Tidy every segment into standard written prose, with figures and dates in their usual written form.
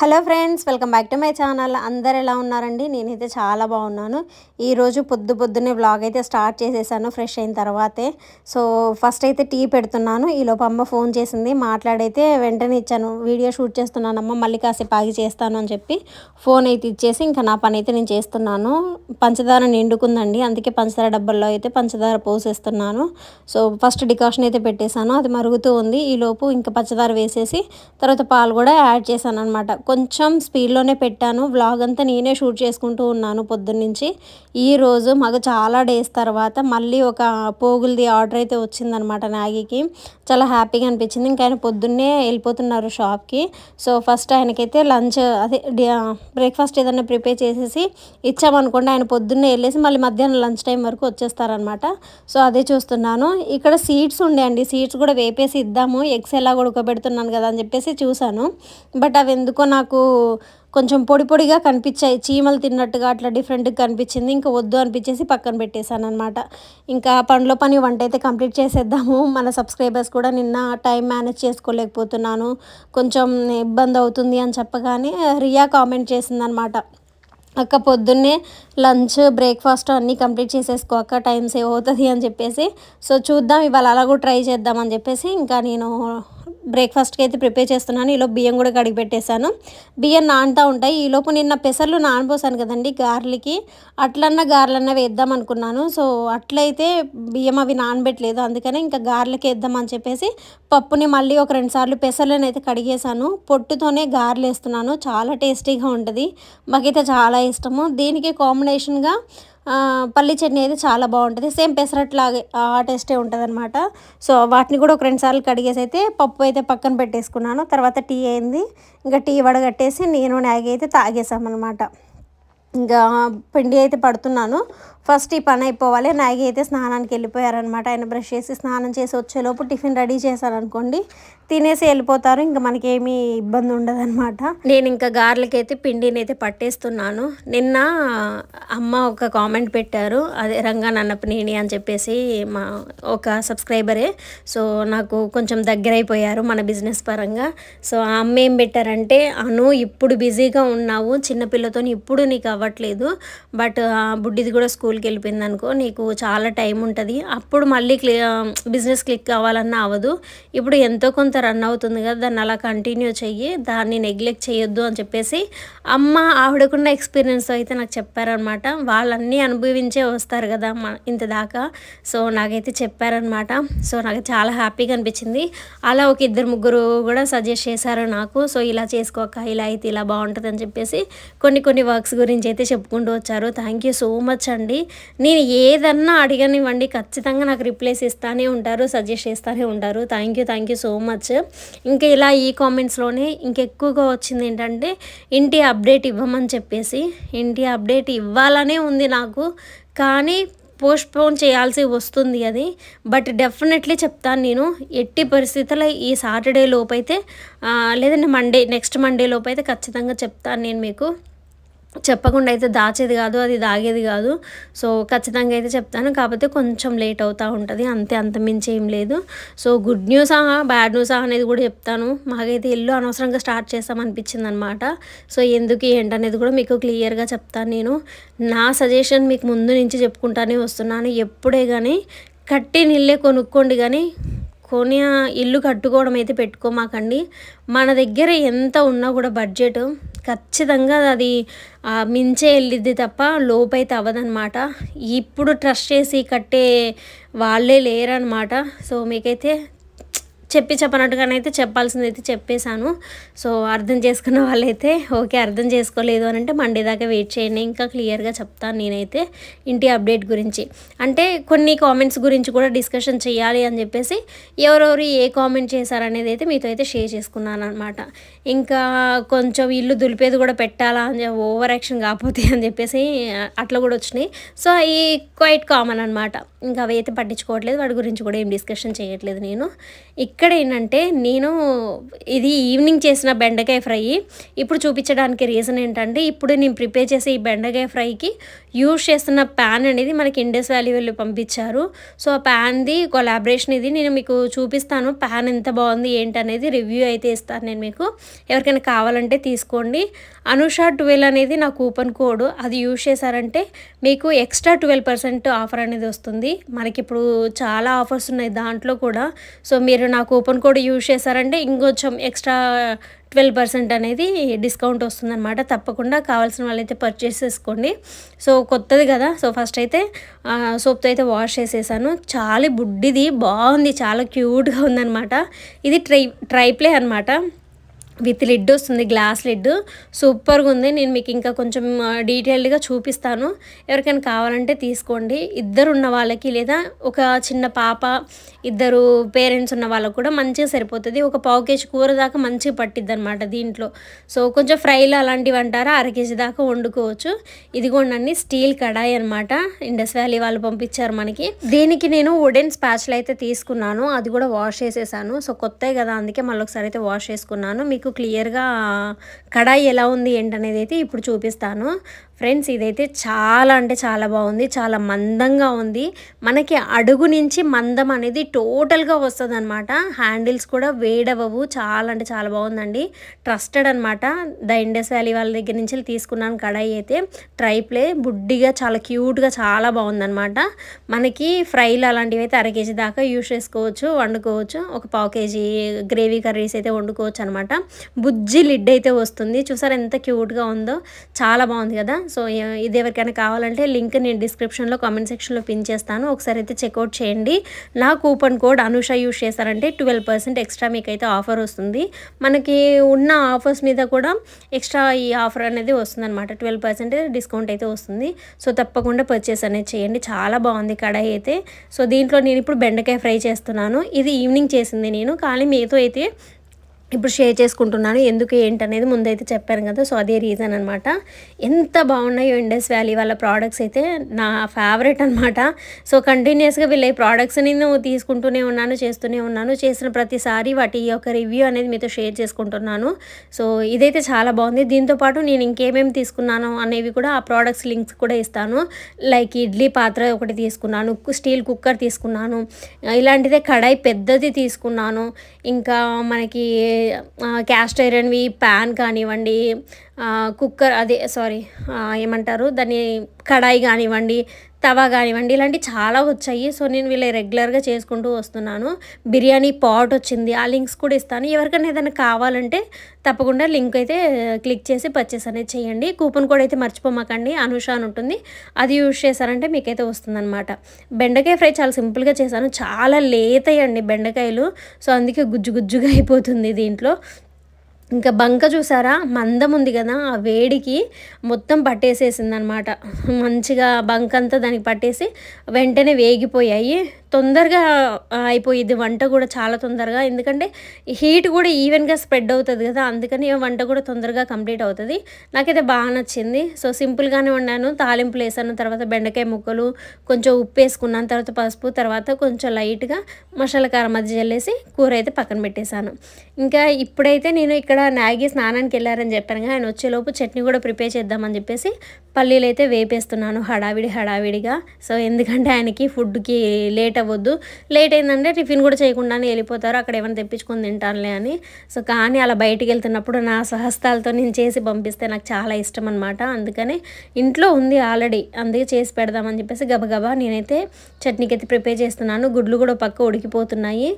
Hello friends, welcome back to my channel. అందరు ఎలా ఉన్నారండి? నేనైతే చాలా బాగున్నాను. ఈరోజు పొద్దున్నే వ్లాగ్ అయితే స్టార్ట్ చేసేసాను ఫ్రెష్ అయిన తర్వాతే. సో ఫస్ట్ అయితే టీ పెడుతున్నాను. ఈలోపు అమ్మ ఫోన్ చేసింది, మాట్లాడైతే వెంటనే ఇచ్చాను. వీడియో షూట్ చేస్తున్నానమ్మ, మళ్ళీ కాసేపు ఆగి చేస్తాను అని చెప్పి ఫోన్ అయితే ఇచ్చేసి ఇంకా నా పని అయితే నేను చేస్తున్నాను. పంచదార నిండుకుందండి, అందుకే పంచదార డబ్బాల్లో అయితే పంచదార పోసేస్తున్నాను. సో ఫస్ట్ డికాషన్ అయితే పెట్టేశాను, అది మరుగుతూ ఉంది. ఈలోపు ఇంకా పంచదార వేసేసి తర్వాత పాలు కూడా యాడ్ చేశాను అనమాట. కొంచెం స్పీడ్లోనే పెట్టాను. వ్లాగ్ అంతా నేనే షూట్ చేసుకుంటూ ఉన్నాను పొద్దున్నుంచి. ఈరోజు మాకు చాలా డేస్ తర్వాత మళ్ళీ ఒక పోగులది ఆర్డర్ అయితే వచ్చిందనమాట మ్యాగీకి. చాలా హ్యాపీగా అనిపించింది. ఇంకా ఆయన పొద్దున్నే వెళ్ళిపోతున్నారు షాప్కి. సో ఫస్ట్ ఆయనకైతే లంచ్ అదే బ్రేక్ఫాస్ట్ ఏదైనా ప్రిపేర్ చేసేసి ఇచ్చామనుకోండి, ఆయన పొద్దున్నే వెళ్ళేసి మళ్ళీ మధ్యాహ్నం లంచ్ టైం వరకు వచ్చేస్తారనమాట. సో అదే చూస్తున్నాను. ఇక్కడ సీడ్స్ ఉండే అండి, సీడ్స్ కూడా వేపేసి ఇద్దాము, ఎగ్స్ ఎలా ఉడకబెడుతున్నాను కదా అని చెప్పేసి చూశాను. బట్ అవి ఎందుకో నాకు కొంచెం పొడి పొడిగా కనిపించాయి, చీమలు తిన్నట్టుగా అట్లా డిఫరెంట్గా కనిపించింది. ఇంకా వద్దు అనిపించేసి పక్కన పెట్టేశాను అనమాట. ఇంకా పనిలో పని వంట అయితే కంప్లీట్ చేసేద్దాము. మన సబ్స్క్రైబర్స్ కూడా నిన్న టైం మేనేజ్ చేసుకోలేకపోతున్నాను, కొంచెం ఇబ్బంది అవుతుంది అని చెప్పగానే రియా కామెంట్ చేసిందనమాట, అక్క పొద్దున్నే లంచ్ బ్రేక్ఫాస్ట్ అన్నీ కంప్లీట్ చేసేసుకో అక్క, టైం సేవ్ అవుతుంది అని చెప్పేసి. సో చూద్దాం, ఇవాళ అలాగూ ట్రై చేద్దామని చెప్పేసి ఇంకా నేను బ్రేక్ఫాస్ట్కి అయితే ప్రిపేర్ చేస్తున్నాను. ఈలోపు బియ్యం కూడా కడిగి పెట్టేశాను. బియ్యం నానుతూ ఉంటాయి. ఈలోపు నిన్న పెసర్లు నానబోసాను కదండి గారెలకి, గారెలన్నా వేద్దాం అనుకున్నాను. సో అట్లయితే బియ్యం అవి నానబెట్టలేదు, అందుకనే ఇంకా గారెలకి వేద్దామని చెప్పేసి పప్పుని మళ్ళీ ఒక 2 సార్లు పెసర్లను అయితే కడిగేశాను. పొట్టుతోనే గారెలు వేస్తున్నాను, చాలా టేస్టీగా ఉంటుంది, మాకైతే చాలా ఇష్టము. దీనికి కాంబినేషన్గా పల్లి చట్నీ అయితే చాలా బాగుంటుంది, సేమ్ పెసరట్లాగే ఆ టేస్టే ఉంటుంది అనమాట. సో వాటిని కూడా ఒక 2 సార్లు కడిగేసి అయితే పప్పు అయితే పక్కన పెట్టేసుకున్నాను. తర్వాత టీ అయింది, ఇంకా టీ వడగట్టేసి నేను మ్యాగీ అయితే తాగేసామన్నమాట. ఇంకా పిండి అయితే పడుతున్నాను, ఫస్ట్ ఈ పని అయిపోవాలి. మ్యాగీ అయితే స్నానానికి వెళ్ళిపోయారనమాట. ఆయన బ్రష్ చేసి స్నానం చేసి వచ్చేలోపు టిఫిన్ రెడీ చేశాను అనుకోండి, తినేసి వెళ్ళిపోతారు, ఇంకా మనకేమీ ఇబ్బంది ఉండదన్నమాట. నేను ఇంకా గారెలకి అయితే పిండిని అయితే పట్టేస్తున్నాను. నిన్న అమ్మ ఒక కామెంట్ పెట్టారు, అదే రంగా నన్నపనేని అని చెప్పేసి మా ఒక సబ్స్క్రైబరే. సో నాకు కొంచెం దగ్గర అయిపోయారు మన బిజినెస్ పరంగా. సో ఆ అమ్మ ఏం పెట్టారంటే, అను ఇప్పుడు బిజీగా ఉన్నావు చిన్నపిల్లతో, ఇప్పుడు నీకు అవ్వట్లేదు, బట్ బుడ్డిది కూడా స్కూల్కి వెళ్ళిపోయింది అనుకో, నీకు చాలా టైం ఉంటుంది, అప్పుడు మళ్ళీ బిజినెస్ క్లిక్ అవ్వాలన్నా అవ్వదు, ఇప్పుడు ఎంతో కొంత రన్ అవుతుంది కదా, దాన్ని అలా కంటిన్యూ చెయ్యి, దాన్ని నెగ్లెక్ట్ చేయొద్దు అని చెప్పేసి అమ్మ ఆవిడకున్న ఎక్స్పీరియన్స్ అయితే నాకు చెప్పారనమాట. వాళ్ళన్నీ అనుభవించే వస్తారు కదా ఇంత దాకా. సో నాకైతే చెప్పారనమాట. సో నాకు చాలా హ్యాపీగా అనిపించింది. అలా ఒక 2-3 కూడా సజెస్ట్ చేశారు నాకు. సో ఇలా చేసుకోక, ఇలా అయితే ఇలా బాగుంటుంది అని చెప్పేసి కొన్ని వర్క్స్ గురించి అయితే చెప్పుకుంటూ వచ్చారు. థ్యాంక్ యూ సో మచ్ అండి. నేను ఏదన్నా అడిగనివ్వండి, ఖచ్చితంగా నాకు రిప్లైస్ ఇస్తూనే ఉంటారు, సజెస్ట్ చేస్తూనే ఉంటారు. Thank you so much. ఇంకా ఇలా ఈ కామెంట్స్లోనే ఇంకెక్కువగా వచ్చింది ఏంటంటే, ఇంటి అప్డేట్ ఇవ్వమని చెప్పేసి. ఇంటి అప్డేట్ ఇవ్వాలనే ఉంది నాకు, కానీ పోస్ట్పోన్ చేయాల్సి వస్తుంది అది. బట్ డెఫినెట్లీ చెప్తాను నేను, ఎట్టి పరిస్థితుల్లో ఈ సాటర్డే లోపైతే లేదంటే నెక్స్ట్ మండే లోపైతే ఖచ్చితంగా చెప్తాను నేను మీకు. చెప్పకుండా అయితే దాచేది కాదు, అది దాగేది కాదు. సో ఖచ్చితంగా అయితే చెప్తాను, కాకపోతే కొంచెం లేట్ అవుతూ ఉంటుంది, అంతమించి ఏం లేదు. సో గుడ్ న్యూసా బ్యాడ్ న్యూసా అనేది కూడా చెప్తాను. మాకైతే ఇల్లు అనవసరంగా స్టార్ట్ చేస్తామనిపించింది అనమాట. సో ఎందుకు ఏంటనేది కూడా మీకు క్లియర్గా చెప్తాను నేను. నా సజెషన్ మీకు ముందు నుంచి చెప్పుకుంటానే వస్తున్నాను, ఎప్పుడే కానీ కట్టిన ఇల్లే కొనుక్కోండి, కానీ ఇల్లు కట్టుకోవడం అయితే పెట్టుకోమాకండి. మన దగ్గర ఎంత ఉన్నా కూడా బడ్జెట్ ఖచ్చితంగా అది మించే వెళ్ళిద్ది తప్ప లోపైతే అవ్వదన్నమాట. ఇప్పుడు ట్రస్ట్ చేసి కట్టే వాళ్ళే లేరనమాట. సో మీకైతే చెప్పనట్టుగానైతే చెప్పాల్సింది అయితే చెప్పేశాను. సో అర్థం చేసుకున్న వాళ్ళైతే ఓకే, అర్థం చేసుకోలేదు అని అంటే మండే దాకా వెయిట్ చేయండి, ఇంకా క్లియర్గా చెప్తాను నేనైతే ఇంటి అప్డేట్ గురించి. అంటే కొన్ని కామెంట్స్ గురించి కూడా డిస్కషన్ చేయాలి అని చెప్పేసి ఎవరెవరు ఏ కామెంట్ చేశారనేది అయితే మీతో అయితే షేర్ చేసుకున్నాను అనమాట. ఇంకా కొంచెం ఇల్లు దులిపేది కూడా పెట్టాలా అని ఓవర్ యాక్షన్ కాకపోతే అని చెప్పేసి అట్లా కూడా వచ్చినాయి. సో ఈ క్వైట్ కామన్ అనమాట. ఇంకా అవి అయితే పట్టించుకోవట్లేదు, వాటి గురించి కూడా ఏం డిస్కషన్ చేయట్లేదు నేను. ఇక్కడ ఏంటంటే నేను ఇది ఈవినింగ్ చేసిన బెండకాయ ఫ్రై ఇప్పుడు చూపించడానికి రీజన్ ఏంటంటే ఇప్పుడు నేను ప్రిపేర్ చేసే ఈ బెండకాయ ఫ్రైకి యూజ్ చేస్తున్న ప్యాన్ అనేది మనకి ఇండస్ వ్యాలీ వాళ్ళు పంపించారు. సో ఆ ప్యాన్ది కొలాబరేషన్ ఇది నేను మీకు చూపిస్తాను. ప్యాన్ ఎంత బాగుంది ఏంటనేది రివ్యూ అయితే ఇస్తాను నేను మీకు. ఎవరికైనా కావాలంటే తీసుకోండి. అనుష 12 అనేది నా కూపన్ కోడ్, అది యూజ్ చేశారంటే మీకు ఎక్స్ట్రా 12% ఆఫర్ అనేది వస్తుంది. మనకి ఇప్పుడు చాలా ఆఫర్స్ ఉన్నాయి దాంట్లో కూడా. సో మీరు నా కూపన్ కోడ్ యూజ్ చేశారంటే ఇంకొంచెం ఎక్స్ట్రా 12% అనేది డిస్కౌంట్ వస్తుందన్నమాట. తప్పకుండా కావాల్సిన వాళ్ళైతే పర్చేస్ చేసుకోండి. సో కొత్తది కదా, సో ఫస్ట్ అయితే సోప్తో అయితే వాష్ చేసేసాను. చాలా బుడ్డిది బాగుంది, చాలా క్యూట్గా ఉందన్నమాట. ఇది ట్రైప్లే అనమాట, విత్ లిడ్ వస్తుంది, గ్లాస్ లిడ్. సూపర్గా ఉంది. నేను మీకు ఇంకా కొంచెం డీటెయిల్డ్గా చూపిస్తాను. ఎవరికైనా కావాలంటే తీసుకోండి. ఇద్దరు ఉన్న వాళ్ళకి లేదా ఒక చిన్న పాప, ఇద్దరు పేరెంట్స్ ఉన్న వాళ్ళకు కూడా మంచిగా సరిపోతుంది. ఒక పావు కేజీ కూర దాకా మంచిగా పట్టిద్ది అనమాట దీంట్లో. సో కొంచెం ఫ్రైలు అలాంటివి అంటారా 1/2 కేజీ దాకా వండుకోవచ్చు. ఇదిగోండి స్టీల్ కడాయి అనమాట, ఇండస్ వ్యాలీ వాళ్ళు పంపించారు మనకి. దీనికి నేను వుడెన్ స్పాచ్లు అయితే తీసుకున్నాను, అది కూడా వాష్ చేసేసాను. సో కొత్తవి కదా అందుకే మళ్ళీ ఒకసారి అయితే వాష్ చేసుకున్నాను. మీకు క్లియర్గా కడాయి ఎలా ఉంది ఏంటనేది అయితే ఇప్పుడు చూపిస్తాను. ఫ్రెండ్స్ ఇదైతే చాలా అంటే చాలా బాగుంది, చాలా మందంగా ఉంది. మనకి అడుగు నుంచి మందం అనేది టోటల్గా వస్తుంది అనమాట. హ్యాండిల్స్ కూడా వేడవవు, చాలా అంటే చాలా బాగుందండి. ట్రస్టెడ్ అనమాట, ద ఇండస్ వ్యాలీ వాళ్ళ దగ్గర నుంచి తీసుకున్నాను కడాయి అయితే. ట్రైప్లే బుడ్డిగా చాలా క్యూట్గా చాలా బాగుందనమాట. మనకి ఫ్రైలు అలాంటివి అయితే 1/2 కేజీ దాకా యూజ్ చేసుకోవచ్చు, వండుకోవచ్చు. ఒక పావు కేజీ గ్రేవీ కర్రీస్ అయితే వండుకోవచ్చు అనమాట. బుజ్జి లిడ్ అయితే వస్తుంది, చూసారా ఎంత క్యూట్గా ఉందో, చాలా బాగుంది కదా. సో ఇది ఎవరికైనా కావాలంటే లింక్ నేను డిస్క్రిప్షన్లో కామెంట్ సెక్షన్లో పిన్ చేస్తాను, ఒకసారి అయితే చెక్అవుట్ చేయండి. నా కూపన్ కోడ్ అనుష యూజ్ చేశారంటే 12% ఎక్స్ట్రా మీకైతే ఆఫర్ వస్తుంది. మనకి ఉన్న ఆఫర్స్ మీద కూడా ఎక్స్ట్రా ఈ ఆఫర్ అనేది వస్తుంది అనమాట, 12% డిస్కౌంట్ అయితే వస్తుంది. సో తప్పకుండా పర్చేస్ అనేది చేయండి. చాలా బాగుంది కడాయి అయితే. సో దీంట్లో నేను ఇప్పుడు బెండకాయ ఫ్రై చేస్తున్నాను. ఇది ఈవినింగ్ చేసింది నేను, కానీ మీతో అయితే ఇప్పుడు షేర్ చేసుకుంటున్నాను. ఎందుకు ఏంటనేది ముందైతే చెప్పాను కదా, సో అదే రీజన్ అనమాట. ఎంత బాగున్నాయో ఇండస్ వ్యాలీ వాళ్ళ ప్రోడక్ట్స్ అయితే నా ఫేవరెట్ అనమాట. సో కంటిన్యూస్గా వీళ్ళ ఈ ప్రోడక్ట్స్ నేను తీసుకుంటూనే ఉన్నాను, చేస్తూనే ఉన్నాను. చేసిన ప్రతిసారి వాటి యొక్క రివ్యూ అనేది మీతో షేర్ చేసుకుంటున్నాను. సో ఇదైతే చాలా బాగుంది. దీంతోపాటు నేను ఇంకేమేమి తీసుకున్నాను అనేవి కూడా ఆ ప్రోడక్ట్స్ లింక్స్ కూడా ఇస్తాను. లైక్ ఇడ్లీ పాత్ర ఒకటి తీసుకున్నాను, స్టీల్ కుక్కర్ తీసుకున్నాను, ఇలాంటిదే కడాయి పెద్దది తీసుకున్నాను. ఇంకా మనకి క్యాస్ట్ ఐరన్వి ప్యాన్ కానివ్వండి, కుక్కర్ అదే ఏమంటారు దాన్ని, కడాయి కానివ్వండి, తవా కానివ్వండి, ఇలాంటివి చాలా వచ్చాయి. సో నేను వీళ్ళ రెగ్యులర్గా చేసుకుంటూ వస్తున్నాను. బిర్యానీ పాట్ వచ్చింది, ఆ లింక్స్ కూడా ఇస్తాను. ఎవరికైనా ఏదైనా కావాలంటే తప్పకుండా లింక్ అయితే క్లిక్ చేసి పర్చేస్ అనేది చేయండి. కూపన్ కోడ్ అయితే మర్చిపోమాకండి, అనుష అని ఉంటుంది, అది యూజ్ చేశారంటే మీకైతే వస్తుందన్నమాట. బెండకాయ ఫ్రై చాలా సింపుల్గా చేశాను, చాలా లేతయండి బెండకాయలు. సో అందుకే గుజ్జు గుజ్జుగా అయిపోతుంది దీంట్లో. ఇంకా బంక చూసారా, మందం ఉంది కదా, ఆ వేడికి మొత్తం పట్టేసేసింది అనమాట. మంచిగా బంక అంతా దానికి పట్టేసి వెంటనే వేగిపోయాయి. తొందరగా అయిపోయింది వంట కూడా, చాలా తొందరగా. ఎందుకంటే హీట్ కూడా ఈవెన్గా స్ప్రెడ్ అవుతుంది కదా, అందుకని వంట కూడా తొందరగా కంప్లీట్ అవుతుంది. నాకైతే బాగా నచ్చింది. సో సింపుల్గానే వండాను. తాలింపులు వేసాను, తర్వాత బెండకాయ ముక్కలు, కొంచెం ఉప్పు వేసుకున్నాను, తర్వాత పసుపు, తర్వాత కొంచెం లైట్గా మసాలా కారం మధ్య జల్లేసి కూర అయితే పక్కన పెట్టేశాను. ఇంకా ఇప్పుడైతే నేను ఇక్కడ నాగి స్నానానికి వెళ్ళారని చెప్పాను, ఆయన వచ్చేలోపు చట్నీ కూడా ప్రిపేర్ చేద్దామని చెప్పేసి పల్లీలు అయితే వేపేస్తున్నాను హడావిడిగా. సో ఎందుకంటే ఆయనకి ఫుడ్కి లేట్ అవ్వద్దు, లేట్ అయిందంటే టిఫిన్ కూడా చేయకుండానే వెళ్ళిపోతారు, అక్కడ ఏమైనా తెప్పించుకొని తింటానులే అని. సో కానీ అలా బయటికి వెళ్తున్నప్పుడు నా స్వహస్తాలతో నేను చేసి పంపిస్తే నాకు చాలా ఇష్టం అనమాట. అందుకనే ఇంట్లో ఉంది ఆల్రెడీ, అందుకే చేసి పెడదామని చెప్పేసి గబగబా నేనైతే చట్నీకి అయితే ప్రిపేర్ చేస్తున్నాను. గుడ్లు కూడా పక్క ఉడికిపోతున్నాయి,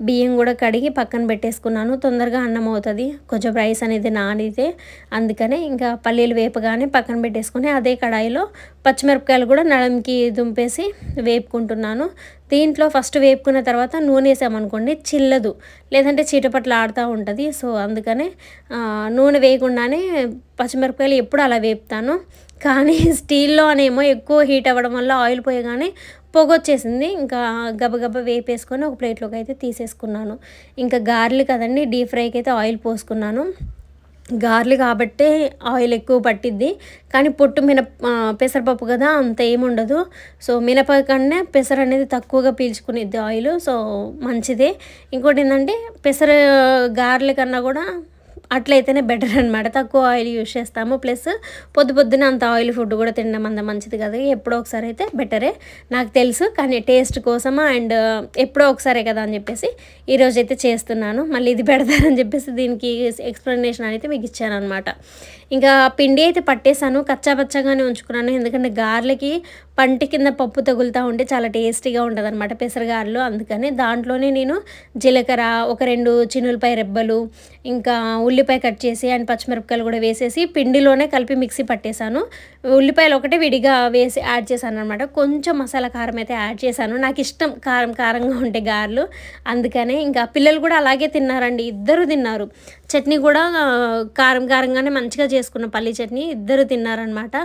బియ్యం కూడా కడిగి పక్కన పెట్టేసుకున్నాను. తొందరగా అన్నం అవుతుంది, కొంచెం రైస్ అనేది నానితే. అందుకనే ఇంకా పల్లీలు వేపగానే పక్కన పెట్టేసుకుని అదే కడాయిలో పచ్చిమిరపకాయలు కూడా నడంకి దుంపేసి వేపుకుంటున్నాను. దీంట్లో ఫస్ట్ వేపుకున్న తర్వాత నూనె వేసామనుకోండి చిల్లదు, లేదంటే చీటపట్లు ఆడుతూ ఉంటుంది. సో అందుకనే నూనె వేయకుండానే పచ్చిమిరపకాయలు ఎప్పుడు అలా వేపుతాను. కానీ స్టీల్లో అనేమో ఎక్కువ హీట్ అవ్వడం వల్ల ఆయిల్ పోయగానే పొగొచ్చేసింది. ఇంకా గబగబ వేపేసుకొని ఒక ప్లేట్లోకి అయితే తీసేసుకున్నాను. ఇంకా గార్లిక్ కదండి, డీప్ ఫ్రైకి అయితే ఆయిల్ పోసుకున్నాను. గార్లు కాబట్టే ఆయిల్ ఎక్కువ పట్టిద్ది. కానీ పొట్టు పెసరపప్పు కదా అంత ఏముండదు. సో మినప కన్నా పెసర అనేది తక్కువగా పీల్చుకునిద్ది ఆయిల్. సో మంచిదే. ఇంకోటి ఏంటంటే పెసర గారెల కన్నా కూడా అట్లయితేనే బెటర్ అనమాట. తక్కువ ఆయిల్ యూజ్ చేస్తాము. ప్లస్ పొద్దున అంత ఆయిల్ ఫుడ్ కూడా తినడం అంత మంచిది కదా. ఎప్పుడో ఒకసారి అయితే బెటరే నాకు తెలుసు. కానీ టేస్ట్ కోసమా అండ్ ఎప్పుడో ఒకసారే కదా అని చెప్పేసి ఈరోజైతే చేస్తున్నాను. మళ్ళీ ఇది పెడతానని చెప్పేసి దీనికి ఎక్స్ప్లెనేషన్ అయితే మీకు ఇచ్చాను అనమాట. ఇంకా పిండి అయితే పట్టేశాను. కచ్చాపచ్చగానే ఉంచుకున్నాను. ఎందుకంటే గారెలకి పంటి కింద పప్పు తగులుతూ ఉంటే చాలా టేస్టీగా ఉంటుంది అనమాట పెసరగారెలు. అందుకని దాంట్లోనే నేను జీలకర్ర, ఒక 2 చిన్నులపాయ రెబ్బలు, ఇంకా ఉల్లిపాయ కట్ చేసి అండ్ పచ్చిమిరపకాయలు కూడా వేసేసి పిండిలోనే కలిపి మిక్సీ పట్టేశాను. ఉల్లిపాయలు ఒకటే విడిగా వేసి యాడ్ చేశాను అనమాట. కొంచెం మసాలా కారం అయితే యాడ్ చేశాను. నాకు ఇష్టం కారంగా ఉంటే గారెలు. అందుకనే ఇంకా పిల్లలు కూడా అలాగే తిన్నారండి. ఇద్దరు తిన్నారు. చట్నీ కూడా కారంగానే మంచిగా చేసుకున్న పల్లి చట్నీ ఇద్దరు తిన్నారనమాట.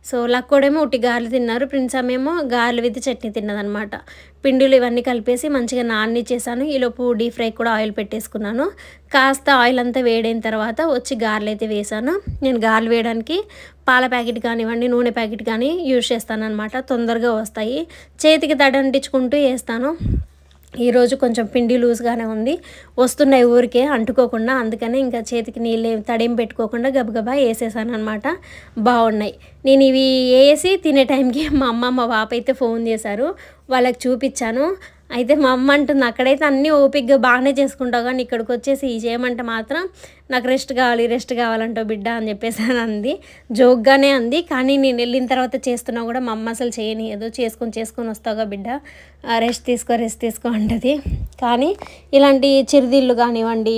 సో లక్కోడేమో ఉట్టి గారెలు తిన్నారు. ప్రిన్స్ ఏమో గారెలు విత్ చట్నీ తిన్నదనమాట. పిండిలు ఇవన్నీ కలిపేసి మంచిగా నాననిచ్చేసాను. ఈలోపు డీప్ ఫ్రై కూడా ఆయిల్ పెట్టేసుకున్నాను. కాస్త ఆయిల్ అంతా వేడైన తర్వాత వచ్చి గారెలు అయితే వేసాను. నేను గారెలు వేయడానికి పాల ప్యాకెట్ కానివ్వండి, నూనె ప్యాకెట్ కానీ యూజ్ చేస్తాను అనమాట. తొందరగా వస్తాయి. చేతికి తడి అంటించుకుంటూ వేస్తాను. ఈరోజు కొంచెం పిండి లూజ్గానే ఉంది. వస్తున్నాయి ఊరికే అంటుకోకుండా. అందుకని ఇంకా చేతికి నీళ్ళు తడేం పెట్టుకోకుండా గబగబా వేసేసాను అనమాట. బాగున్నాయి. నేను ఇవి వేసి తినే టైంకి మా అమ్మ మా పాప అయితే ఫోన్ చేశారు. వాళ్ళకి చూపించాను. అయితే మా అమ్మ అంటుంది, అక్కడైతే అన్నీ ఓపికగా బాగానే చేసుకుంటావు కానీ ఇక్కడికి వచ్చేసి ఈ చేయమంటే మాత్రం నాకు రెస్ట్ కావాలంటావు బిడ్డ అని చెప్పేసి అంది. జోక్గానే అంది. కానీ నేను వెళ్ళిన తర్వాత చేస్తున్నా కూడా మా అమ్మ అసలు చేయనియదు. చేసుకొని వస్తావుగా బిడ్డ, రెస్ట్ తీసుకో అంటది. కానీ ఇలాంటి చిరుదిళ్ళు కానివ్వండి,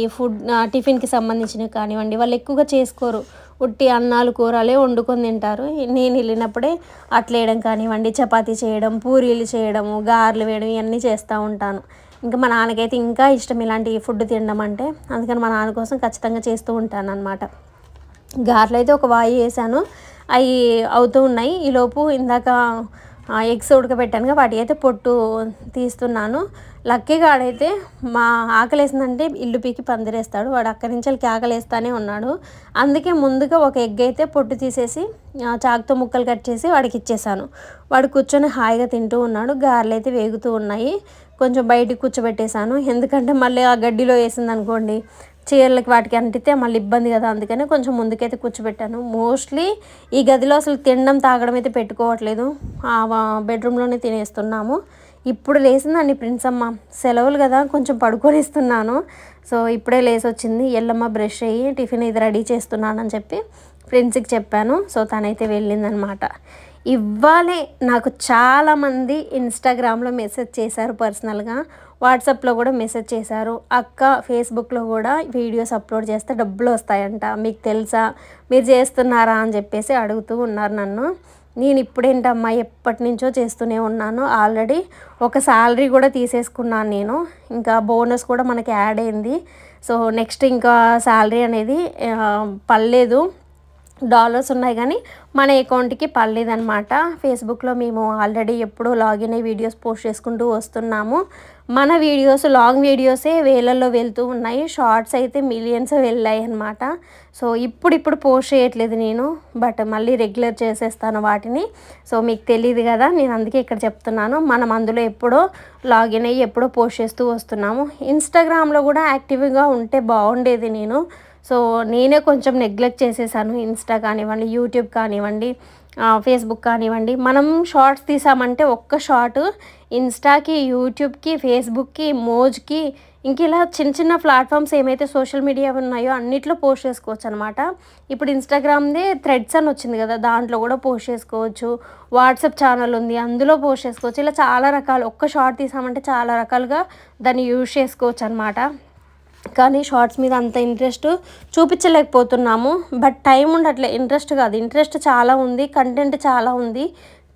టిఫిన్కి సంబంధించినవి కానివ్వండి వాళ్ళు ఎక్కువగా చేసుకోరు. ఉట్టి అన్నాలు కూరలే వండుకొని తింటారు. నేను వెళ్ళినప్పుడే అట్లు వేయడం కానివ్వండి, చపాతీ చేయడం, పూరీలు చేయడము, గారెలు వేయడం ఇవన్నీ చేస్తూ ఉంటాను. ఇంకా మా నాన్నకైతే ఇంకా ఇష్టం ఇలాంటి ఫుడ్ తినడం అంటే. అందుకని మా నాన్న కోసం ఖచ్చితంగా చేస్తూ ఉంటాను అనమాట. గారెలు అయితే ఒక వాయి వేసాను. అవి అవుతూ ఉన్నాయి. ఈలోపు ఇందాక ఎగ్స్ ఉడకబెట్టానుగా వాటి అయితే పొట్టు తీస్తున్నాను. లక్కీగా ఆడైతే మా ఆకలేసిందంటే ఇల్లు పీకి పందిరేస్తాడు. వాడు అక్కడి నుంచి వాళ్ళకి ఆకలేస్తానే ఉన్నాడు. అందుకే ముందుగా ఒక ఎగ్ అయితే పొట్టు తీసేసి చాకుతో ముక్కలు కట్ చేసి వాడికి ఇచ్చేసాను. వాడు కూర్చొని హాయిగా తింటూ ఉన్నాడు. గారెలు అయితే వేగుతూ ఉన్నాయి. కొంచెం బయటికి కూర్చోబెట్టేశాను. ఎందుకంటే మళ్ళీ ఆ గడ్డిలో వేసిందనుకోండి చీరలకి వాటికి అంటితే మళ్ళీ ఇబ్బంది కదా. అందుకని కొంచెం ముందుకైతే కూర్చోబెట్టాను. మోస్ట్లీ ఈ గదిలో అసలు తినడం తాగడం అయితే పెట్టుకోవట్లేదు. బెడ్రూమ్లోనే తినేస్తున్నాము. ఇప్పుడు లేసిందండి ప్రిన్స్ అమ్మ. సెలవులు కదా కొంచెం పడుకొనిస్తున్నాను. సో ఇప్పుడే లేసి వచ్చింది. ఎల్లమ్మ బ్రష్ అయ్యి టిఫిన్ ఇది రెడీ చేస్తున్నానని చెప్పి ఫ్రెండ్స్కి చెప్పాను. సో తనైతే వెళ్ళిందనమాట. ఇవ్వాలే నాకు చాలామంది ఇన్స్టాగ్రామ్లో మెసేజ్ చేశారు, పర్సనల్గా వాట్సాప్లో కూడా మెసేజ్ చేశారు. అక్క ఫేస్బుక్లో కూడా వీడియోస్ అప్లోడ్ చేస్తే డబ్బులు వస్తాయంట, మీకు తెలుసా, మీరు చేస్తున్నారా అని చెప్పేసి అడుగుతూ ఉన్నారు నన్ను. నేను ఇప్పుడేంటమ్మా ఎప్పటి నుంచో చేస్తూనే ఉన్నాను. ఆల్రెడీ ఒక శాలరీ కూడా తీసేసుకున్నాను నేను. ఇంకా బోనస్ కూడా మనకి యాడ్ అయింది. సో నెక్స్ట్ ఇంకా శాలరీ అనేది పడలేదు. డాలర్స్ ఉన్నాయి కానీ మన అకౌంట్కి పడలేదన్నమాట. ఫేస్బుక్లో మేము ఆల్రెడీ ఎప్పుడో లాగిన్ అయ్యి వీడియోస్ పోస్ట్ చేసుకుంటూ వస్తున్నాము. మన వీడియోస్ లాంగ్ వీడియోసే వేలల్లో వెళ్తూ ఉన్నాయి. షార్ట్స్ అయితే మిలియన్స్ వెళ్ళాయి అన్నమాట. సో ఇప్పుడు పోస్ట్ చేయట్లేదు నేను, బట్ మళ్ళీ రెగ్యులర్ చేసేస్తాను వాటిని. సో మీకు తెలియదు కదా, నేను అందుకే ఇక్కడ చెప్తున్నాను. మనం అందులో ఎప్పుడో లాగిన్ అయ్యి ఎప్పుడో పోస్ట్ చేస్తూ వస్తున్నాము. ఇన్స్టాగ్రామ్లో కూడా యాక్టివ్గా ఉంటే బాగుండేది నేను. సో నేనే కొంచెం నెగ్లెక్ట్ చేసేసాను. ఇన్స్టా కానివ్వండి, యూట్యూబ్ కానివ్వండి, ఫేస్బుక్ కానివ్వండి. మనం షార్ట్స్ తీసామంటే ఒక్క షార్ట్ ఇన్స్టాకి, యూట్యూబ్కి, ఫేస్బుక్కి, మోజ్కి, ఇంక ఇలా చిన్న ప్లాట్ఫామ్స్ ఏమైతే సోషల్ మీడియా ఉన్నాయో అన్నిట్లో పోస్ట్ చేసుకోవచ్చు అనమాట. ఇప్పుడు ఇన్స్టాగ్రామ్దే థ్రెడ్స్ అని వచ్చింది కదా, దాంట్లో కూడా పోస్ట్ చేసుకోవచ్చు. వాట్సాప్ ఛానల్ ఉంది, అందులో పోస్ట్ చేసుకోవచ్చు. ఇలా చాలా రకాలు, ఒక్క షార్ట్ తీసామంటే చాలా రకాలుగా దాన్ని యూజ్ చేసుకోవచ్చు అనమాట. కానీ షార్ట్స్ మీద అంత ఇంట్రెస్ట్ చూపించలేకపోతున్నాము. బట్ టైం ఉండట్లే. ఇంట్రెస్ట్ కాదు, ఇంట్రెస్ట్ చాలా ఉంది, కంటెంట్ చాలా ఉంది,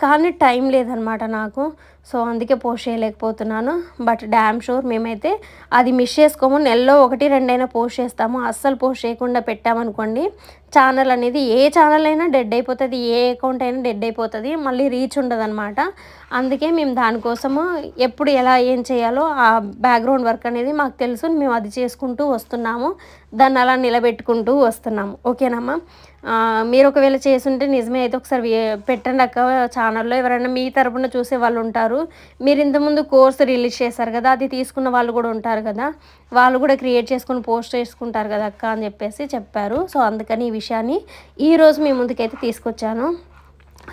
కానీ టైం లేదనమాట నాకు. సో అందుకే పోస్ట్ చేయలేకపోతున్నాను. బట్ డ్యామ్ షూర్ మేమైతే అది మిస్ చేసుకోము. నెలలో 1-2 అయినా పోస్ట్ చేస్తాము. అస్సలు పోస్ట్ చేయకుండా పెట్టామనుకోండి ఛానల్ అనేది ఏ ఛానల్ అయినా డెడ్ అయిపోతుంది, ఏ అకౌంట్ అయినా డెడ్ అయిపోతుంది, మళ్ళీ రీచ్ ఉండదన్నమాట. అందుకే మేము దానికోసము ఎప్పుడు ఎలా ఏం చేయాలో ఆ బ్యాక్గ్రౌండ్ వర్క్ అనేది మాకు తెలుసు. మేము అది చేసుకుంటూ వస్తున్నాము, దాన్ని అలా నిలబెట్టుకుంటూ వస్తున్నాము. ఓకేనమ్మా. మీరు ఒకవేళ చేసుంటే నిజమే అయితే ఒకసారి పెట్టండి అక్క ఛానల్లో. ఎవరైనా మీ తరపున చూసే వాళ్ళు ఉంటారు. మీరు ఇంతకుముందు కోర్స్ రిలీజ్ చేశారు కదా, అది తీసుకున్న వాళ్ళు కూడా ఉంటారు కదా, వాళ్ళు కూడా క్రియేట్ చేసుకుని పోస్ట్ చేసుకుంటారు కదా అక్క అని చెప్పారు. సో అందుకని ఈ విషయాన్ని ఈరోజు మీ ముందుకైతే తీసుకొచ్చాను.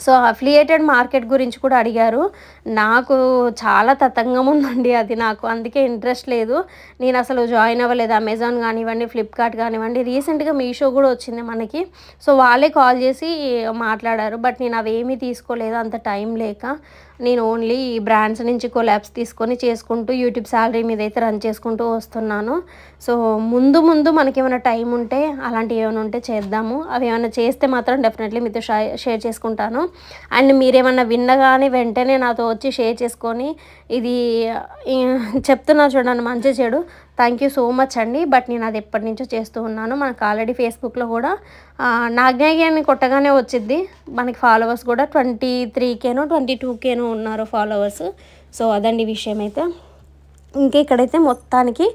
సో అఫిలియేటెడ్ మార్కెట్ గురించి కూడా అడిగారు. నాకు చాలా తతంగం ఉందండి అది. నాకు అందుకే ఇంట్రెస్ట్ లేదు. నేను అసలు జాయిన్ అవ్వలేదు. అమెజాన్ కానివ్వండి, ఫ్లిప్కార్ట్ కానివ్వండి, రీసెంట్గా మీషో కూడా వచ్చింది మనకి. సో వాళ్ళే కాల్ చేసి మాట్లాడారు. బట్ నేను అవేమీ తీసుకోలేదు, అంత టైం లేక. నేను ఓన్లీ ఈ బ్రాండ్స్ నుంచి కొలాబ్స్ తీసుకొని చేసుకుంటూ యూట్యూబ్ శాలరీ మీద అయితే రన్ చేసుకుంటూ వస్తున్నాను. సో ముందు మనకి ఏమైనా టైం ఉంటే అలాంటివి ఏమైనా ఉంటే చేద్దాము. అవి ఏమైనా చేస్తే మాత్రం డెఫినెట్లీ మీతో షేర్ చేసుకుంటాను. అండ్ మీరేమన్నా విన్నగానే వెంటనే నాతో వచ్చి షేర్ చేసుకొని ఇది చెప్తున్నా చూడండి మంచి చెడు, థ్యాంక్ యూ సో మచ్ అండి. బట్ నేను అది ఎప్పటి నుంచో చేస్తూ ఉన్నాను. మనకు ఆల్రెడీ ఫేస్బుక్లో కూడా నాగ్నాగి అని కొట్టగానే వచ్చింది. మనకి ఫాలోవర్స్ కూడా 23Kనో 22Kనో ఉన్నారు ఫాలోవర్స్. సో అదండి విషయం అయితే. ఇంకా ఇక్కడైతే మొత్తానికి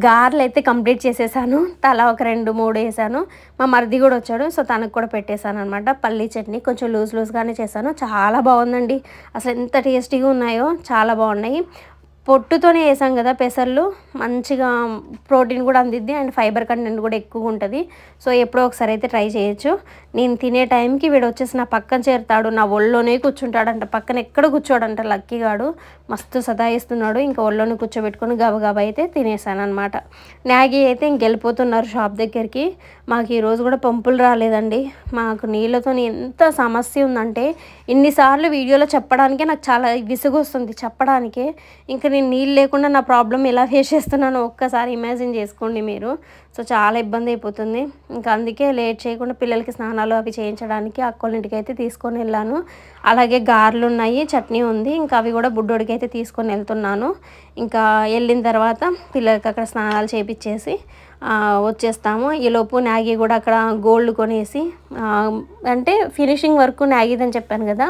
గారెలు అయితే కంప్లీట్ చేసేసాను. తలా ఒక 2-3 వేసాను. మా మరిది కూడా వచ్చాడు, సో తనకు కూడా పెట్టేశాను అనమాట. పల్లీ చట్నీ కొంచెం లూజ్గానే చేశాను. చాలా బాగుందండి. అసలు ఎంత టేస్టీగా ఉన్నాయో, చాలా బాగున్నాయి. పొట్టుతోనే వేసాం కదా పెసర్లు, మంచిగా ప్రోటీన్ కూడా అందిద్ది అండ్ ఫైబర్ కంటెంట్ కూడా ఎక్కువగా ఉంటుంది. సో ఎప్పుడో ఒకసారి అయితే ట్రై చేయొచ్చు. నేను తినే టైంకి వీడు వచ్చేసి నా పక్కన చేరుతాడు, నా ఒళ్ళోనే కూర్చుంటాడంట. పక్కన ఎక్కడ కూర్చోడంట లక్కీగాడు, మస్తు సతాయిస్తున్నాడు. ఇంకా ఒళ్ళోనే కూర్చోబెట్టుకొని గబగబా అయితే తినేసాను అనమాట. మ్యాగీ అయితే ఇంకెళ్ళిపోతున్నారు షాప్ దగ్గరికి. మాకు ఈరోజు కూడా పంపులు రాలేదండి. మాకు నీళ్ళతో ఎంత సమస్య ఉందంటే ఇన్నిసార్లు వీడియోలో చెప్పడానికే నాకు చాలా విసుగు వస్తుంది చెప్పడానికే. ఇంకా నేను నీళ్ళు లేకుండా నా ప్రాబ్లం ఎలా ఫేస్ చేస్తున్నానో ఒక్కసారి ఇమాజిన్ చేసుకోండి మీరు. సో చాలా ఇబ్బంది అయిపోతుంది. ఇంకా అందుకే లేట్ చేయకుండా పిల్లలకి స్నానాలు అవి చేయించడానికి అక్కోళ్ళింటికి అయితే తీసుకొని వెళ్ళాను. అలాగే గారెలు ఉన్నాయి, చట్నీ ఉంది. ఇంకా అవి కూడా బుడ్డోడికి అయితే తీసుకొని వెళ్తున్నాను. ఇంకా వెళ్ళిన తర్వాత పిల్లలకి అక్కడ స్నానాలు చేయించేసి వచ్చేస్తాము. ఈలోపు మ్యాగీ కూడా అక్కడ గోల్డ్ కొనేసి, అంటే ఫినిషింగ్ వర్క్ మ్యాగీదని చెప్పాను కదా,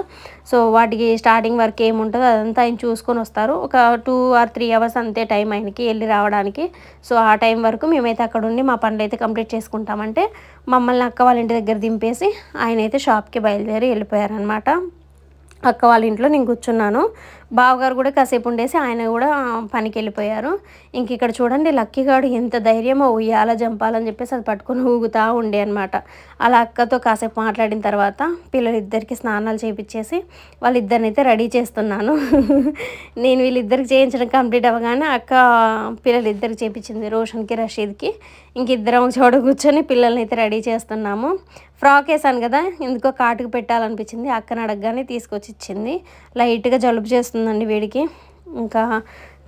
సో వాటికి స్టార్టింగ్ వర్క్ ఏముంటుందో అదంతా ఆయన చూసుకొని వస్తారు. ఒక 2 or 3 hours అంతే టైం ఆయనకి వెళ్ళి రావడానికి. సో ఆ టైం వరకు మేమైతే అక్కడ ఉండి మా పనులు అయితే కంప్లీట్ చేసుకుంటామంటే మమ్మల్ని అక్క వాళ్ళ ఇంటి దగ్గర దింపేసి ఆయన అయితే షాప్కి బయలుదేరి వెళ్ళిపోయారనమాట. అక్క వాళ్ళ ఇంట్లో నేను కూర్చున్నాను. బావగారు కూడా కాసేపు ఉండేసి ఆయన కూడా పనికి వెళ్ళిపోయారు. ఇంక ఇక్కడ చూడండి లక్కీగాడు ఎంత ధైర్యమో ఉయ్యాల జంపాలని చెప్పేసి అది పట్టుకొని ఊగుతూ ఉండే అనమాట. అలా అక్కతో కాసేపు మాట్లాడిన తర్వాత పిల్లలిద్దరికి స్నానాలు చేయించేసి వాళ్ళిద్దరిని అయితే రెడీ చేస్తున్నాను. నేను వీళ్ళిద్దరికి చేయించడం కంప్లీట్ అవ్వగానే అక్క పిల్లలిద్దరికి చేయించింది, రోషన్కి రషీద్కి. ఇంక ఇద్దరం చోట కూర్చొని పిల్లల్ని అయితే రెడీ చేస్తున్నాము. ఫ్రాక్ వేసాను కదా, ఎందుకో కాటుకు పెట్టాలనిపించింది. అక్కని అడగగానే తీసుకొచ్చి ఇచ్చింది. లైట్గా జలుబు చేస్తుందండి వీడికి. ఇంకా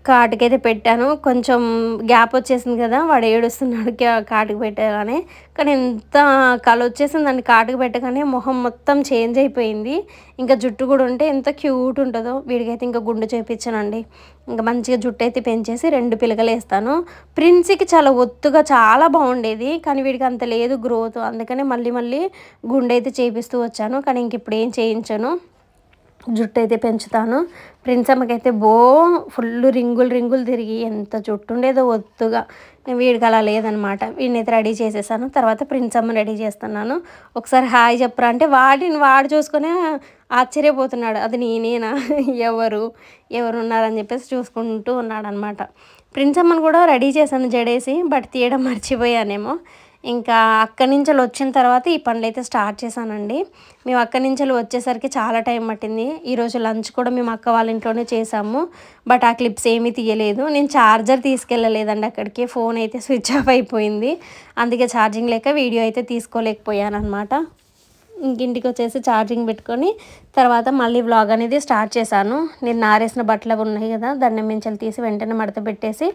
కాటుకైతే పెట్టాను. కొంచెం గ్యాప్ వచ్చేసింది కదా, వాడు ఏడుస్తున్నాడు కాటుకు పెట్టగానే. కానీ ఎంత కళ వచ్చేసిందండి కాటుకు పెట్టగానే. మొహం మొత్తం చేంజ్ అయిపోయింది. ఇంకా జుట్టు కూడా ఉంటే ఎంత క్యూట్ ఉంటుందో. వీడికైతే ఇంకా గుండు చేయించానండి. ఇంకా మంచిగా జుట్టు అయితే పెంచేసి 2 పిలకలు వేస్తాను. ప్రిన్స్కి చాలా ఒత్తుగా చాలా బాగుండేది, కానీ వీడికి అంత లేదు గ్రోత్. అందుకనే మళ్ళీ గుండె అయితే చేపిస్తూ వచ్చాను. కానీ ఇంక ఇప్పుడు ఏం చేయించను, జుట్టు అయితే పెంచుతాను. ప్రిన్స్ అమ్మకైతే ఫుల్ రింగులు తిరిగి ఎంత జుట్టు ఉండేదో ఒత్తుగా. వీడికి అలా లేదనమాట. వీడినైతే రెడీ చేసేసాను. తర్వాత ప్రిన్స్ అమ్మ రెడీ చేస్తున్నాను. ఒకసారి హాయ్ చెప్పరా అంటే వాడు చూసుకునే ఆశ్చర్యపోతున్నాడు. అది నేనేనా, ఎవరు ఉన్నారని చెప్పేసి చూసుకుంటూ ఉన్నాడు అనమాట. ప్రిన్స్ అమ్మను కూడా రెడీ చేశాను జడేసి, బట్ తీయడం మర్చిపోయానేమో. ఇంకా అక్కడి నుంచి వచ్చిన తర్వాత ఈ పనులు అయితే స్టార్ట్ చేశానండి. మేము అక్కడి నుంచి వచ్చేసరికి చాలా టైం పట్టింది. ఈరోజు లంచ్ కూడా మేము అక్క వాళ్ళ ఇంట్లోనే చేసాము. బట్ ఆ క్లిప్స్ ఏమీ తీయలేదు. నేను ఛార్జర్ తీసుకెళ్ళలేదండి అక్కడికి. ఫోన్ అయితే స్విచ్ ఆఫ్ అయిపోయింది. అందుకే ఛార్జింగ్ లేక వీడియో అయితే తీసుకోలేకపోయాను అనమాట. ఇంటికి వచ్చేసి ఛార్జింగ్ పెట్టుకొని తర్వాత మళ్ళీ వ్లాగ్ అనేది స్టార్ట్ చేశాను. నేను నారేసిన బట్టలు ఉన్నాయి కదా, దాన్ని మించలు తీసి వెంటనే మడత పెట్టేసి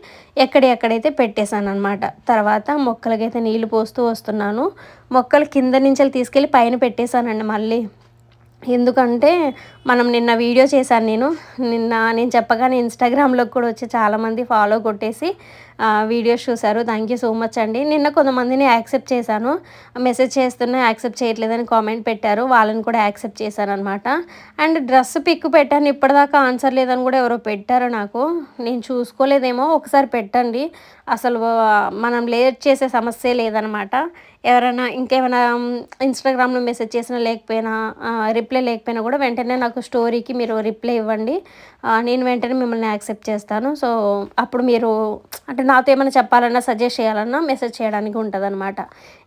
ఎక్కడైతే పెట్టేశాను అనమాట. తర్వాత మొక్కలకైతే నీళ్లు పోస్తూ వస్తున్నాను. మొక్కలు కింద నుంచి తీసుకెళ్ళి పైన పెట్టేశానండి. మళ్ళీ ఎందుకంటే మనం నిన్న వీడియో చేశాను నేను చెప్పగానే ఇన్స్టాగ్రామ్లో కూడా వచ్చి చాలామంది ఫాలో కొట్టేసి వీడియోస్ చూశారు. థ్యాంక్ యూ సో మచ్ అండి. నిన్న కొంతమందిని యాక్సెప్ట్ చేశాను, మెసేజ్ చేస్తున్నా యాక్సెప్ట్ చేయట్లేదని కామెంట్ పెట్టారు, వాళ్ళని కూడా యాక్సెప్ట్ చేశాను అనమాట. అండ్ డ్రెస్ పిక్ పెట్టాను, ఇప్పటిదాకా ఆన్సర్ లేదని కూడా ఎవరో పెట్టారు నాకు, నేను చూసుకోలేదేమో, ఒకసారి పెట్టండి. అసలు మనం లేట్ చేసే సమస్య లేదనమాట. ఎవరైనా ఇంకేమైనా ఇన్స్టాగ్రామ్లో మెసేజ్ చేసినా లేకపోయినా రిప్లై లేకపోయినా కూడా వెంటనే నాకు స్టోరీకి మీరు రిప్లై ఇవ్వండి, నేను వెంటనే మిమ్మల్ని యాక్సెప్ట్ చేస్తాను. సో అప్పుడు మీరు అంటే నాతో ఏమైనా చెప్పాలన్నా సజెస్ట్ చేయాలన్నా మెసేజ్ చేయడానికి ఉంటుంది అనమాట.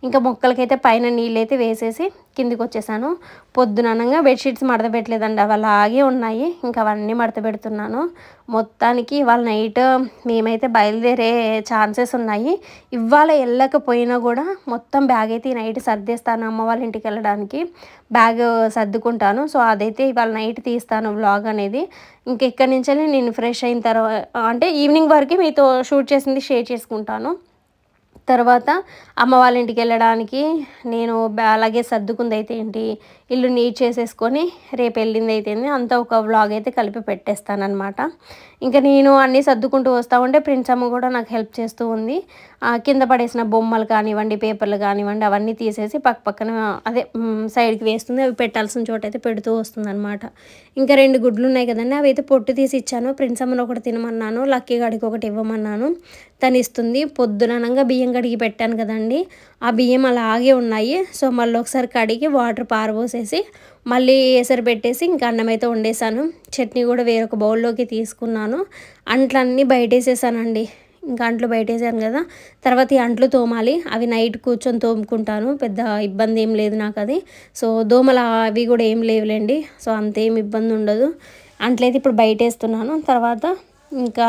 ఇంకా మొక్కలకైతే పైన నీళ్ళైతే వేసేసి కిందికి వచ్చేసాను. పొద్దుననగా బెడ్షీట్స్ మడత పెట్టలేదండి, అవి అలాగే ఉన్నాయి, ఇంకా అవన్నీ మడత పెడుతున్నాను. మొత్తానికి ఇవాళ నైట్ మేమైతే బయలుదేరే ఛాన్సెస్ ఉన్నాయి. ఇవాళ వెళ్ళకపోయినా కూడా మొత్తం బ్యాగ్ అయితే ఈ నైట్ సర్దేస్తాను, అమ్మ వాళ్ళ ఇంటికి వెళ్ళడానికి బ్యాగ్ సర్దుకుంటాను. సో అదైతే ఇవాళ నైట్ తీస్తాను వ్లాగ్ అనేది. ఇంకెక్కడి నుంచి నేను ఫ్రెష్ అయిన తర్వాత అంటే ఈవినింగ్ వరకు మీతో షూట్ చేసింది షేర్ చేసుకుంటాను. తర్వాత అమ్మ వాళ్ళ ఇంటికి వెళ్ళడానికి నేను అలాగే సర్దుకుంది అయితే ఏంటి, ఇల్లు నీట్ చేసేసుకొని రేపు వెళ్ళింది అయితే అంతా ఒక వ్లాగ్ అయితే కలిపి పెట్టేస్తానమాట. ఇంకా నేను అన్నీ సర్దుకుంటూ వస్తూ ఉంటే ప్రిన్స్ అమ్మ కూడా నాకు హెల్ప్ చేస్తూ ఉంది. కింద పడేసిన బొమ్మలు కానివ్వండి, పేపర్లు కానివ్వండి, అవన్నీ తీసేసి పక్కన అదే సైడ్కి వేస్తుంది, అవి పెట్టాల్సిన చోట అయితే పెడుతూ వస్తుంది అనమాట. ఇంకా 2 గుడ్లు ఉన్నాయి కదండి, అవి అయితే పొట్టు తీసి ఇచ్చాను. ప్రిన్స్ అమ్మను ఒకటి తినమన్నాను, లక్కీ గడికి ఒకటి ఇవ్వమన్నాను, తను ఇస్తుంది. పొద్దుననంగా బియ్యం కడిగి పెట్టాను కదండి, ఆ బియ్యం అలాగే ఉన్నాయి. సో మళ్ళీ ఒకసారి కడిగి వాటర్ పారబోసేసి మళ్ళీ ఎసరు పెట్టేసి ఇంకా అన్నం అయితే వండేసాను. చట్నీ కూడా వేరొక బౌల్లోకి తీసుకున్నాను. అంట్లన్నీ బయటేసేసానండి, ఇంకా అంట్లు బయటేసాను కదా. తర్వాత ఈ అంట్లు తోమాలి, అవి నైట్ కూర్చొని తోముకుంటాను, పెద్ద ఇబ్బంది ఏం లేదు నాకు అది. సో దోమలు అవి కూడా ఏం లేవులేండి, సో అంతేం ఇబ్బంది ఉండదు. అంట్లయితే ఇప్పుడు బయటేస్తున్నాను. తర్వాత ఇంకా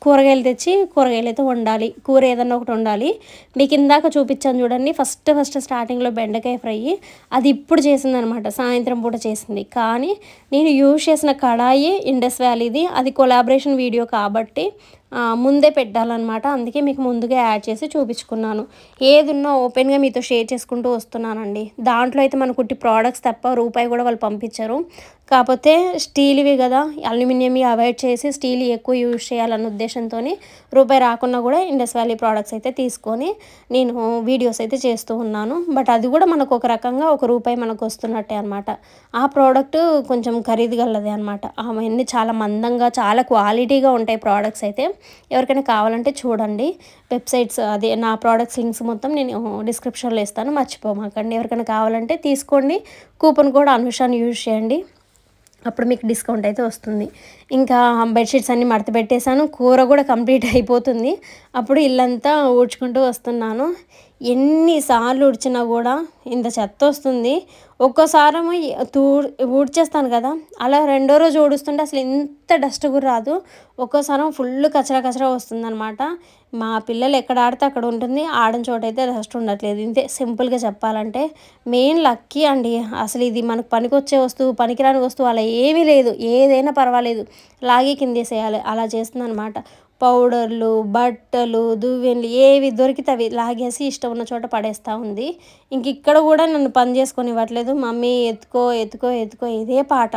కూరగాయలు తెచ్చి కూరగాయలు అయితే వండాలి, కూర ఏదన్నా ఒకటి వండాలి. మీకు ఇందాక చూపించాను చూడండి, ఫస్ట్ స్టార్టింగ్లో బెండకాయ ఫ్రై, అది ఇప్పుడు చేసింది అనమాట, సాయంత్రం పూట చేసింది. కానీ నేను యూజ్ చేసిన కడాయి ఇండస్ వ్యాలీది, అది కొలాబరేషన్ వీడియో కాబట్టి ముందే పెట్టాలన్నమాట, అందుకే మీకు ముందుగా యాడ్ చేసి చూపించుకున్నాను. ఏదున్నా ఓపెన్గా మీతో షేర్ చేసుకుంటూ వస్తున్నానండి. దాంట్లో అయితే మన కుట్టి ప్రోడక్ట్స్ తప్ప రూపాయి కూడా వాళ్ళు పంపించారు. కాకపోతే స్టీల్వి కదా, అల్యూమినియంవి అవాయిడ్ చేసి స్టీల్ ఎక్కువ యూజ్ చేయాలన్న ఉద్దేశంతో రూపాయి రాకున్నా కూడా ఇండస్ వ్యాలీ ప్రోడక్ట్స్ అయితే తీసుకొని నేను వీడియోస్ అయితే చేస్తూ ఉన్నాను. బట్ అది కూడా మనకు ఒక రకంగా ₹1 మనకు వస్తున్నట్టే అనమాట. ఆ ప్రోడక్ట్ కొంచెం ఖరీదు గలదే అనమాట, అవన్నీ చాలా మందంగా చాలా క్వాలిటీగా ఉంటాయి ప్రోడక్ట్స్ అయితే. ఎవరికైనా కావాలంటే చూడండి, వెబ్సైట్స్ అదే నా ప్రోడక్ట్స్ లింక్స్ మొత్తం నేను డిస్క్రిప్షన్లో ఇస్తాను, మర్చిపోమాకండి. ఎవరికైనా కావాలంటే తీసుకోండి, కూపన్ కోడ్ అనుషాని యూజ్ చేయండి, అప్పుడు మీకు డిస్కౌంట్ అయితే వస్తుంది. ఇంకా బెడ్షీట్స్ అన్నీ మడత పెట్టేశాను, కూర కూడా కంప్లీట్ అయిపోతుంది. అప్పుడు ఇల్లంతా ఊడ్చుకుంటూ వస్తున్నాను. ఎన్నిసార్లు ఊడ్చినా కూడా ఇంత చెత్త వస్తుంది. ఒక్కోసారేమో ఊడ్చేస్తాను కదా, అలా రెండో రోజు ఊడుస్తుంటే అసలు ఇంత డస్ట్ కూడా రాదు. ఒక్కోసారి ఫుల్ కచరా వస్తుందన్నమాట. మా పిల్లలు ఎక్కడ ఆడితే అక్కడ ఉంటుంది, ఆడని చోట అయితే డస్ట్ ఉండట్లేదు. ఇంతే సింపుల్గా చెప్పాలంటే. మెయిన్ లక్కీ అండి, అసలు ఇది మనకు పనికొచ్చే వస్తువు పనికిరాని వస్తువు అలా ఏమీ లేదు, ఏదైనా పర్వాలేదు లాగి కిందేసేయాలి, అలా చేస్తుందన్నమాట. పౌడర్లు, బట్టలు, దువ్వెనలు ఏవి దొరికితే అవి లాగేసి ఇష్టం ఉన్న చోట పడేస్తూ ఉంది. ఇంక ఇక్కడ కూడా నన్ను పని చేసుకొని ఇవ్వట్లేదు, మమ్మీ ఎత్తుకో ఇదే పాట.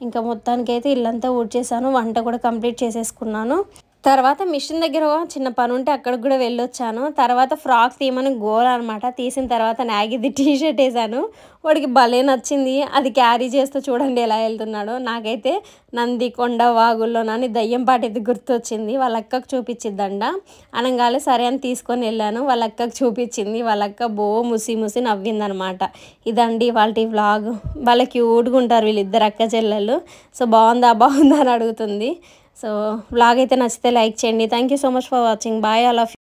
ఇంకా మొత్తానికైతే ఇల్లంతా ఊడ్చేసాను, వంట కూడా కంప్లీట్ చేసేసుకున్నాను. తర్వాత మిషన్ దగ్గర చిన్న పని ఉంటే అక్కడికి కూడా వెళ్ళొచ్చాను. తర్వాత ఫ్రాక్ తీయమని గోల అనమాట. తీసిన తర్వాత నాగిది టీషర్ట్ వేసాను, వాడికి భలే నచ్చింది. అది క్యారీ చేస్తూ చూడండి ఎలా వెళ్తున్నాడో. నాకైతే నందికొండ వాగుల్లోనని దయ్యం పాటైతే గుర్తొచ్చింది. వాళ్ళ అక్కకు చూపించిద్దండ అనగానే సరే అని తీసుకొని వెళ్ళాను. వాళ్ళ అక్కకు చూపించింది, వాళ్ళ అక్క ముసి నవ్విందనమాట. ఇదండి వాళ్ళ వ్లాగ్. వాళ్ళ క్యూట్గా ఉంటారు వీళ్ళిద్దరు అక్క చెల్లెళ్ళు. సో బాగుందా అని అడుగుతుంది. సో వ్లాగ్ అయితే నచ్చితే లైక్ చేయండి. Thank you so much for watching. Bye all of you.